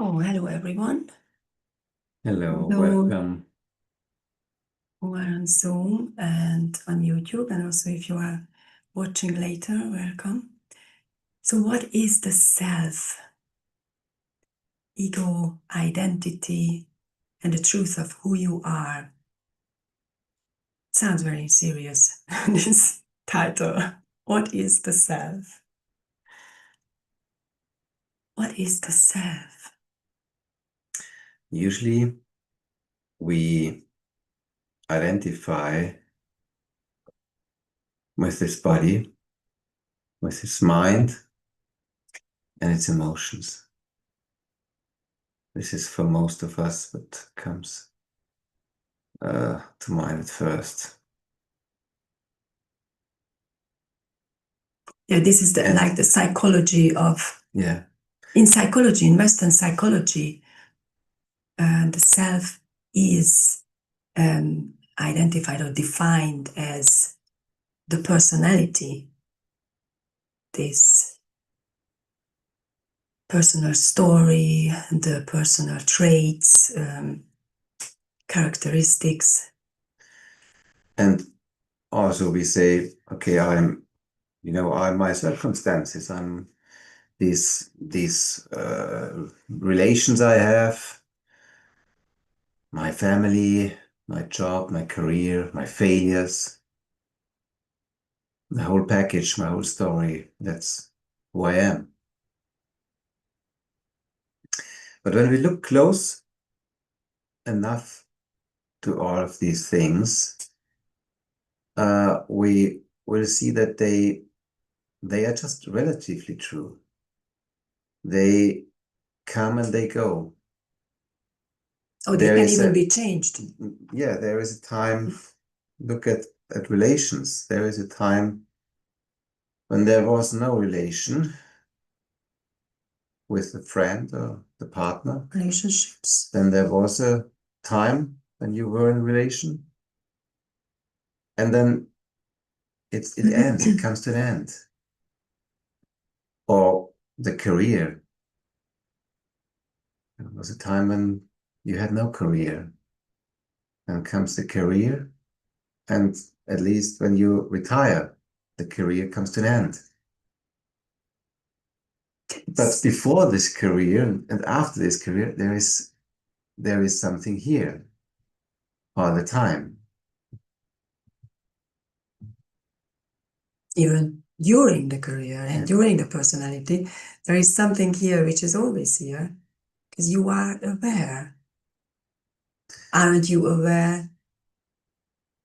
Oh, hello everyone. Hello, welcome. Who are on Zoom and on YouTube, and also if you are watching later, welcome. So what is the self? Ego, identity, and the truth of who you are. It sounds very serious, this title. What is the self? What is the self? Usually we identify with this body, with its mind, and its emotions. This is for most of us what comes to mind at first. Yeah, this is like the psychology of... Yeah. In psychology, in Western psychology, the self is identified or defined as the personality, this personal story, the personal traits, characteristics. And also we say, okay, I'm my circumstances, I'm these relations I have, my family, my job, my career, my failures, the whole package, my whole story. That's who I am. But when we look close enough to all of these things, we will see that they are just relatively true. They come and they go. Oh, they can even be changed. Yeah, there is a time, look at relations. There is a time when there was no relation with the friend or the partner. Relationships. Then there was a time when you were in a relation. And then it ends, it comes to an end. Or the career. There was a time when you had no career. Then comes the career. And at least when you retire, the career comes to an end. But before this career and after this career, there is something here all the time. Even during the career and during the personality, there is something here which is always here, because you are aware. Aren't you aware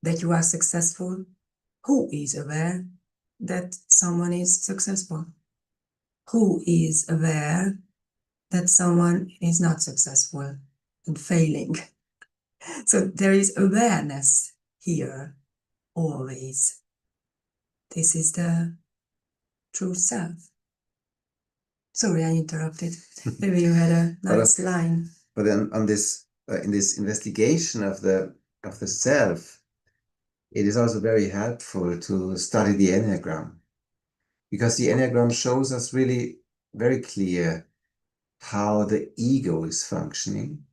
that you are successful? Who is aware that someone is successful? Who is aware that someone is not successful and failing? So there is awareness here, always. This is the true self. Sorry, I interrupted. Maybe you had a nice line. But then on this, in this investigation of the self, it is also very helpful to study the Enneagram, because the Enneagram shows us really very clear how the ego is functioning.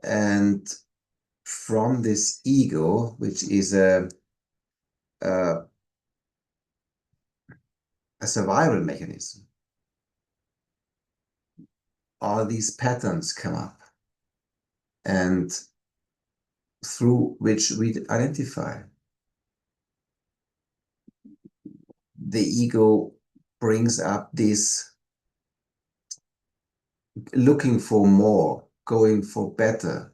And from this ego, which is a survival mechanism, all these patterns come up, and through which we identify. The ego brings up this looking for more, going for better.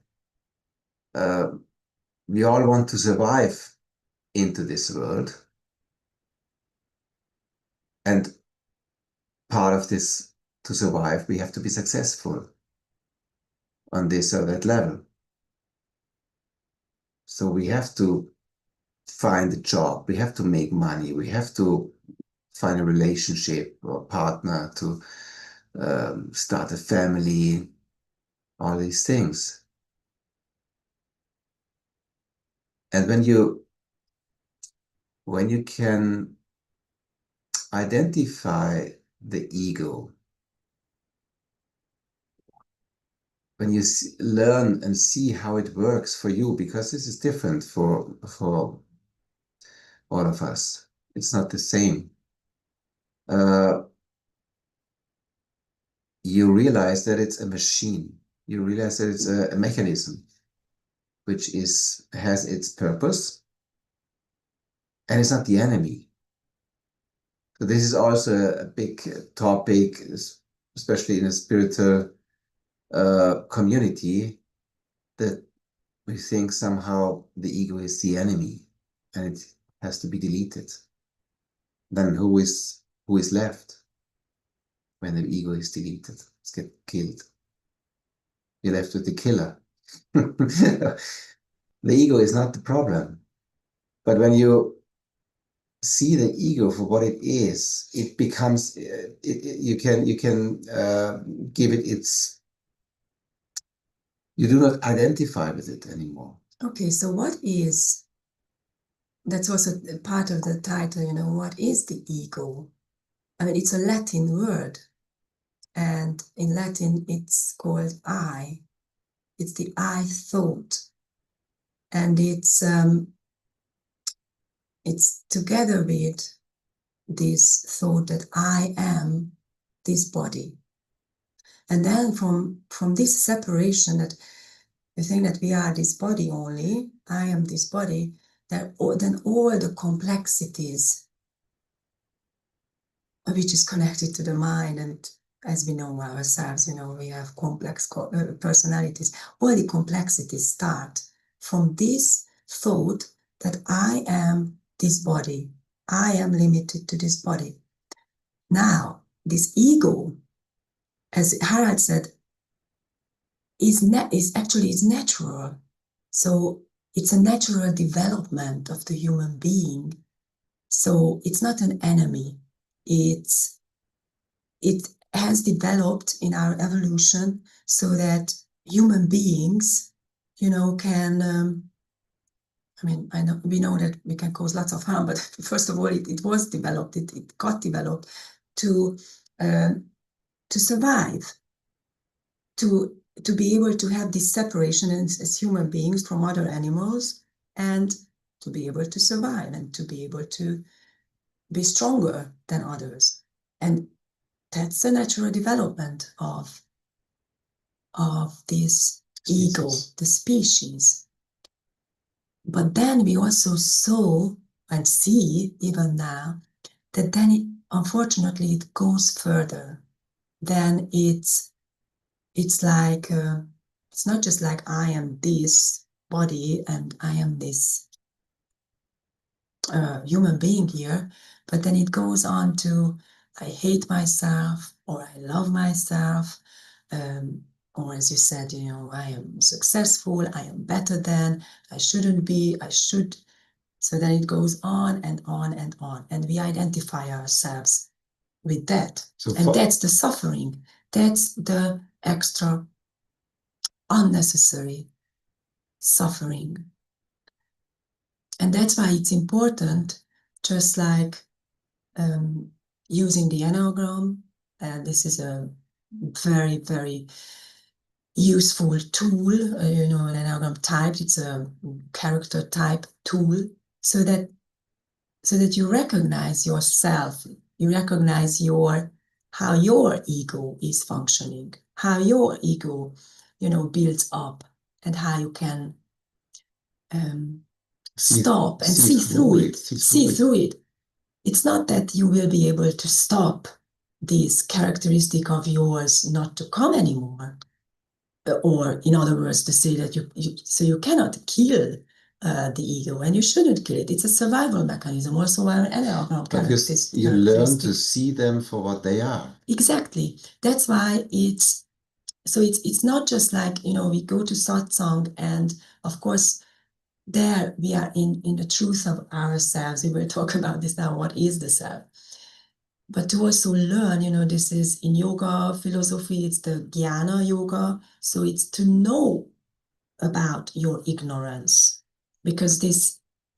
We all want to survive into this world. And part of this, to survive, we have to be successful on this or that level. So we have to find a job, we have to make money, we have to find a relationship or partner, to start a family, all these things. And when you can identify the ego when you learn and see how it works for you, because this is different for all of us. It's not the same. You realize that it's a machine. You realize that it's a mechanism which has its purpose, and it's not the enemy. So this is also a big topic, especially in a spiritual community, that we think somehow the ego is the enemy and it has to be deleted. Then who is left when the ego is deleted? It's get killed. You're left with the killer. The ego is not the problem. But when you see the ego for what it is, it becomes, you can give it its, you do not identify with it anymore. Okay, so what is, that's also part of the title, you know, what is the ego? I mean, it's a Latin word, and in Latin it's called I. It's the I thought, and it's together with this thought that I am this body. And then from this separation, that you think that we are this body only, I am this body, then all the complexities which is connected to the mind, and as we know ourselves, you know, we have complex personalities, all the complexities start from this thought that I am this body, I am limited to this body. Now, this ego, as Harald said, is natural. So it's a natural development of the human being. So it's not an enemy. It has developed in our evolution so that human beings, you know, can, we know that we can cause lots of harm, but first of all, it was developed, it got developed to survive, to be able to have this separation as human beings from other animals, and to be able to survive and to be able to be stronger than others. And that's the natural development of this ego, the species. But then we also saw and see even now that then unfortunately it goes further. Then it's like, it's not just like I am this body and I am this human being here, but then it goes on to I hate myself, or I love myself, or as you said, you know, I am successful, I am better than, I shouldn't be, I should. So then it goes on and on and on, and we identify ourselves with that. And that's the suffering. That's the extra unnecessary suffering. And that's why it's important, just like using the Enneagram, and this is a very, very useful tool, you know, an Enneagram type, it's a character type tool, so that you recognize yourself, you recognize how your ego is functioning, how your ego, you know, builds up, and how you can stop and see through it. It's not that you will be able to stop this characteristic of yours not to come anymore, or in other words, to say that you cannot kill the ego, and you shouldn't kill it. It's a survival mechanism. Also, because you learn to see them for what they are. Exactly. That's why it's not just like, you know, we go to satsang, and of course there we are in the truth of ourselves. We will talk about this now. What is the self? But to also learn, you know, this is in yoga philosophy, it's the jnana yoga. So it's to know about your ignorance. Because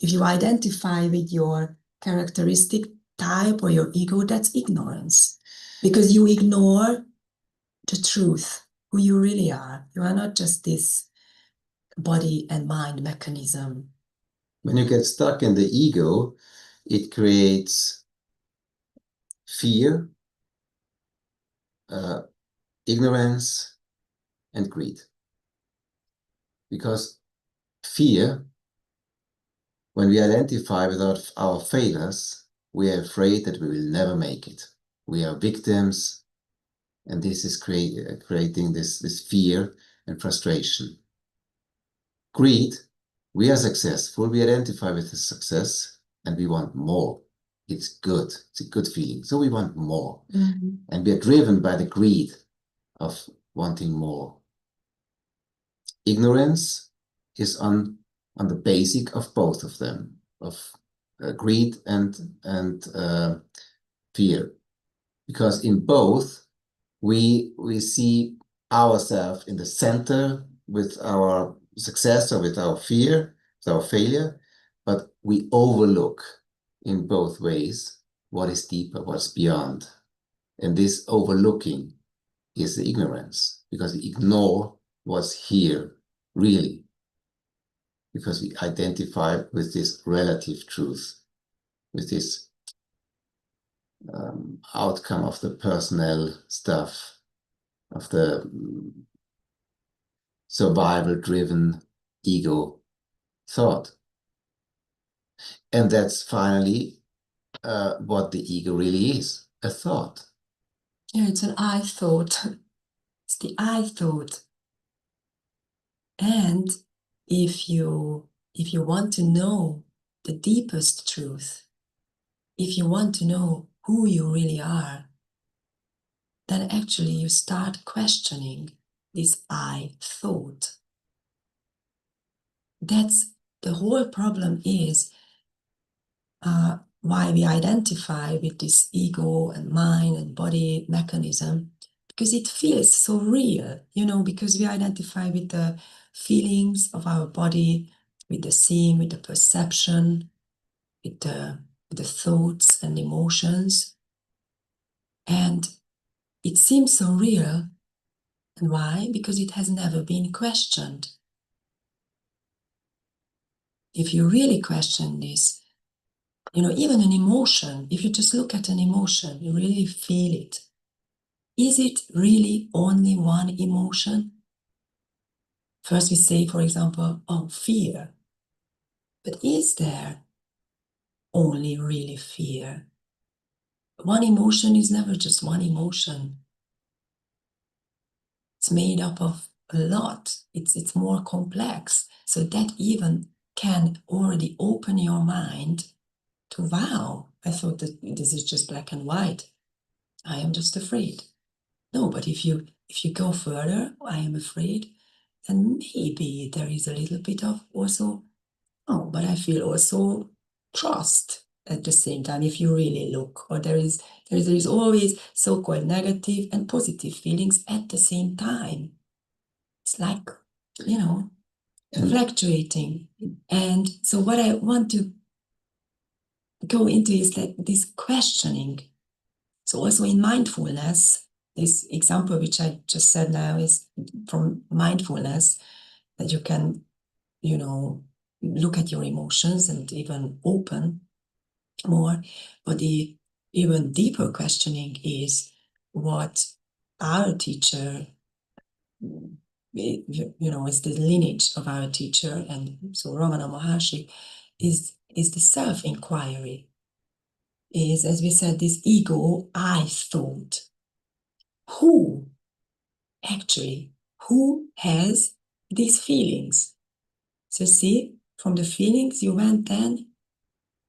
if you identify with your characteristic type or your ego, that's ignorance. Because you ignore the truth. who you really are. You are not just this body and mind mechanism. When you get stuck in the ego, it creates fear, ignorance, and greed. Because fear, when we identify with our failures, we are afraid that we will never make it. We are victims, and this is creating this fear and frustration. Greed, we are successful, we identify with the success, and we want more. It's good, it's a good feeling, so we want more. Mm-hmm. And we are driven by the greed of wanting more. Ignorance is on the basic of both of them, of greed and fear, because in both we see ourselves in the center with our success or with our fear, with our failure, but we overlook in both ways what is deeper, what's beyond. And this overlooking is the ignorance, because we ignore what's here really, because we identify with this relative truth, with this outcome of the personal stuff, of the survival-driven ego thought. And that's finally what the ego really is, a thought. Yeah, it's an I thought. It's the I thought. And if you want to know the deepest truth, if you want to know who you really are, then actually you start questioning this I thought. That's the whole problem, is why we identify with this ego and mind and body mechanism, because it feels so real, because we identify with the feelings of our body, with the seeing, with the perception, with the thoughts and emotions. And it seems so real. And why? Because it has never been questioned. If you really question this, even an emotion, if you just look at an emotion, you really feel it. Is it really only one emotion? First we say, for example, fear. But is there only really fear? One emotion is never just one emotion. It's made up of a lot. It's more complex. So that even can already open your mind to, wow, I thought that this is just black and white. I am just afraid. No, but if you go further, I am afraid, then maybe there is a little bit of also, but I feel also trust at the same time, if you really look. Or there is always so-called negative and positive feelings at the same time. It's like, fluctuating. And so what I want to go into is that this questioning. So also in mindfulness, this example which I just said now is from mindfulness, that you can, look at your emotions and even open more. But the even deeper questioning is what our teacher, is the lineage of our teacher, and so Ramana Maharshi is the self-inquiry. Is, as we said, this ego, I thought. Who has these feelings? So see, from the feelings you went then,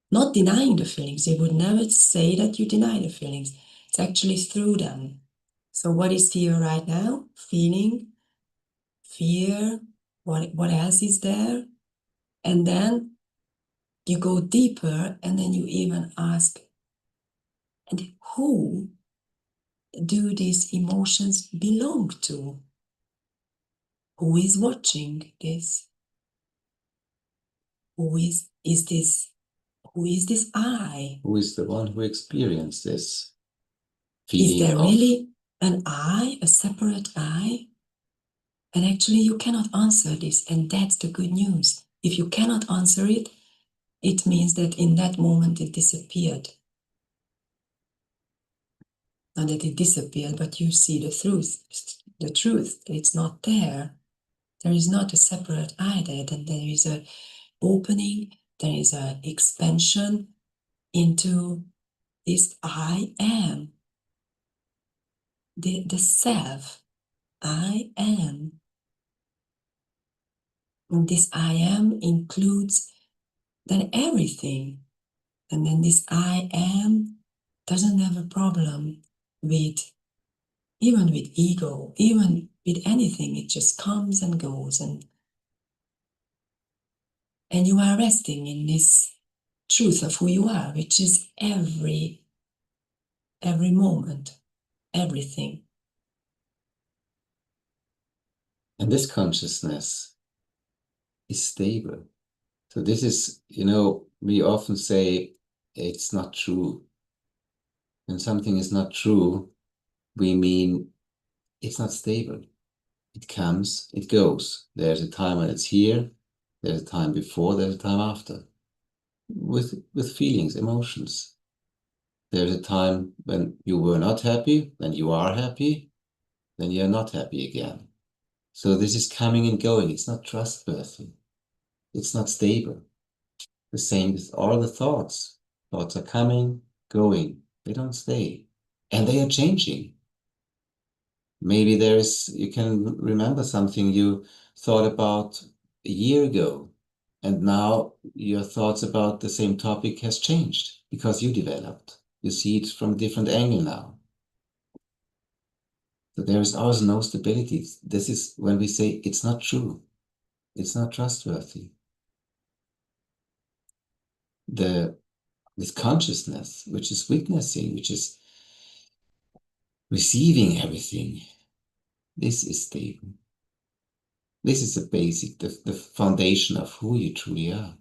not denying the feelings. You would never say that you deny the feelings. It's actually through them. So what is here right now? Feeling, fear, what else is there? And then you go deeper, and then you even ask, and who do these emotions belong to? Who is watching this? Who is this? Who is this I? Who is the one who experienced this feeling? Is there really an I, a separate I? And actually, you cannot answer this, and that's the good news. If you cannot answer it, it means that in that moment it disappeared. Not that it disappeared, but you see the truth. The truth, it's not there. There is not a separate I there. Then there is an opening, there is an expansion into this I am, the self. I am. And this I am includes then everything. And then this I am doesn't have a problem with, even with ego, even with anything. It just comes and goes, and you are resting in this truth of who you are, which is every moment, everything. And this consciousness is stable. So this is, we often say it's not true. When something is not true, we mean it's not stable. It comes, it goes. There's a time when it's here, there's a time before, there's a time after. With feelings, emotions. There's a time when you were not happy, then you are happy, then you're not happy again. So this is coming and going. It's not trustworthy. It's not stable. The same with all the thoughts. Thoughts are coming, going. They don't stay. And they are changing. Maybe you can remember something you thought about a year ago, and now your thoughts about the same topic has changed because you developed. You see it from a different angle now. So there is always no stability. This is when we say it's not true. It's not trustworthy. This consciousness, which is witnessing, which is receiving everything, this is stable. This is the basic, the foundation of who you truly are.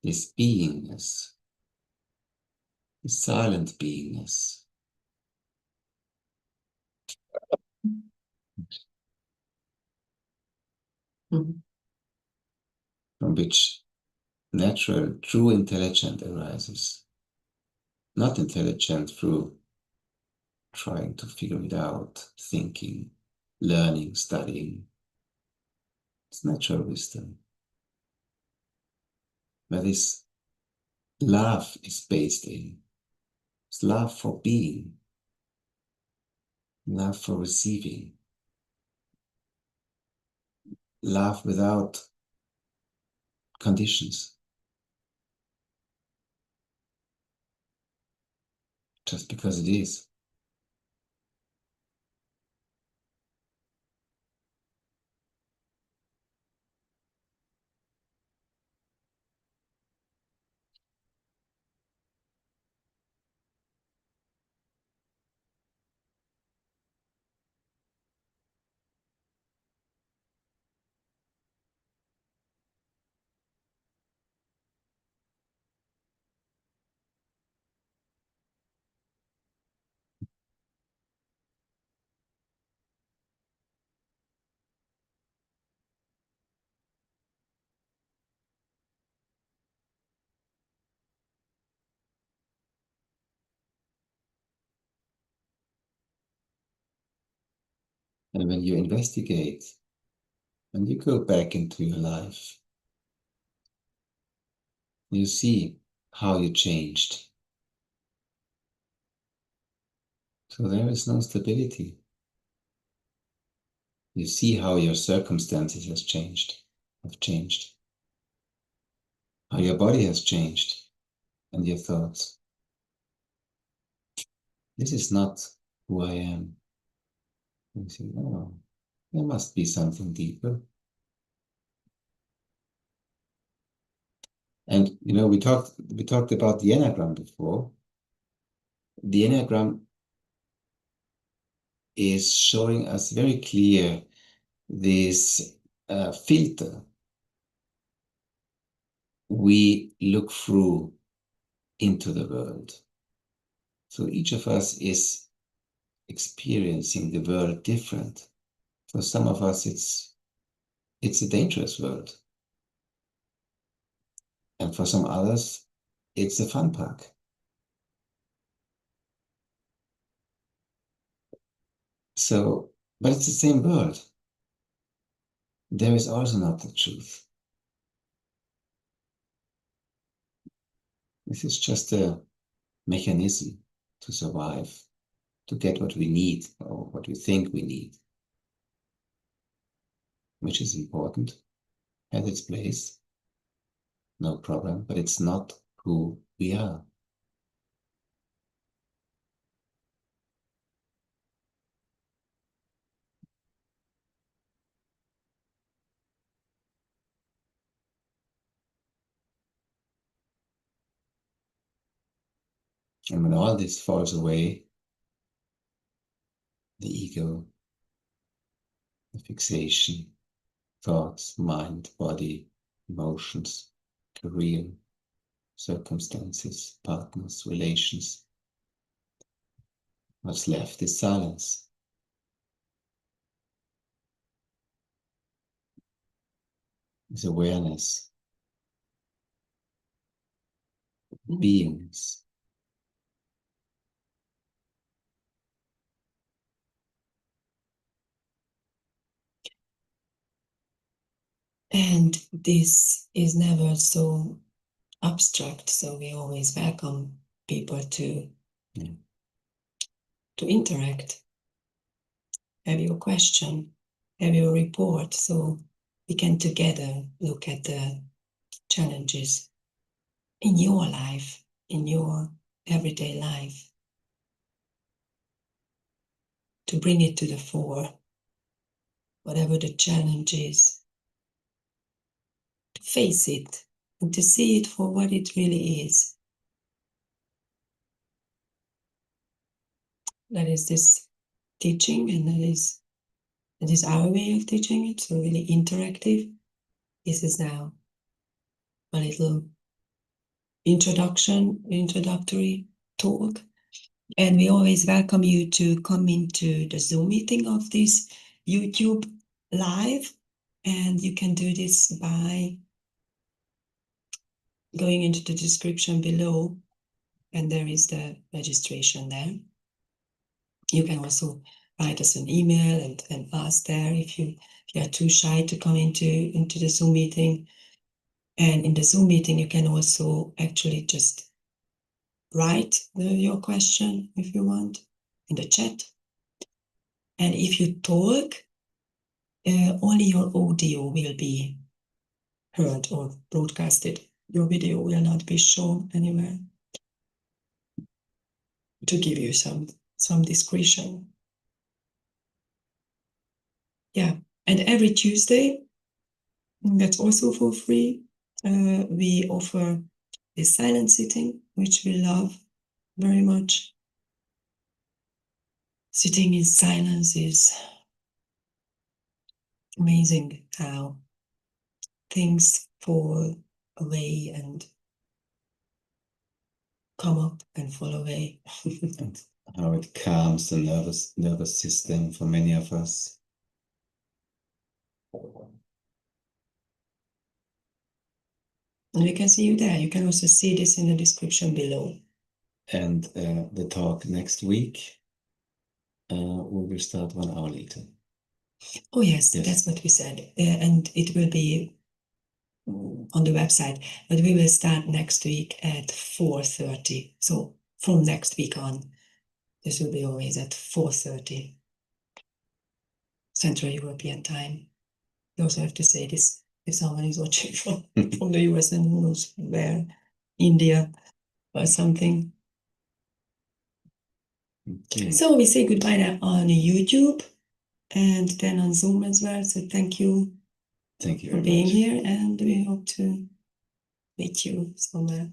This beingness, this silent beingness. Mm-hmm. From which natural, true intelligence arises. Not intelligent through trying to figure it out, thinking, learning, studying. It's natural wisdom. Where this love is based in. It's love for being, love for receiving, love without conditions, just because it is. And when you investigate, when you go back into your life, you see how you changed. So there is no stability. You see how your circumstances have changed, how your body has changed, and your thoughts. This is not who I am. You say, oh, there must be something deeper. And we talked about the Enneagram before. The Enneagram is showing us very clear this filter we look through into the world. So each of us is experiencing the world different. For some of us, it's a dangerous world. And for some others, it's a fun park. So, but it's the same world. There is also not the truth. This is just a mechanism to survive, to get what we need or what we think we need, which is important, has its place, no problem, but it's not who we are. And when all this falls away, the ego, the fixation, thoughts, mind, body, emotions, career, circumstances, partners, relations, what's left is silence. Is awareness, beingness. And this is never so abstract, so we always welcome people to interact, have your question, have your report, so we can together look at the challenges in your life, in your everyday life, to bring it to the fore, whatever the challenge is, to face it and to see it for what it really is. That is this teaching, and that is our way of teaching it, so really interactive. This is now a little introductory talk, and we always welcome you to come into the Zoom meeting of this YouTube live, and you can do this by going into the description below, and there is the registration there. You can also write us an email and ask there if you are too shy to come into the Zoom meeting. And in the Zoom meeting, you can also actually just write your question if you want in the chat. And if you talk, only your audio will be heard or broadcasted. Your video will not be shown anywhere, to give you some discretion. Yeah, and every Tuesday, that's also for free, we offer this silent sitting, which we love very much. Sitting in silence is amazing, how things fall away and come up and fall away. And how it calms the nervous system for many of us. And we can see you there. You can also see this in the description below. And the talk next week, we will start 1 hour later. Oh yes, that's what we said. And it will be on the website, but we will start next week at 4:30. So from next week on, this will be always at 4:30 Central European time. You also have to say this if someone is watching from the US and who knows where, India or something. Okay. So we say goodbye now on YouTube and then on Zoom as well. So thank you for being here, and we hope to meet you somewhere.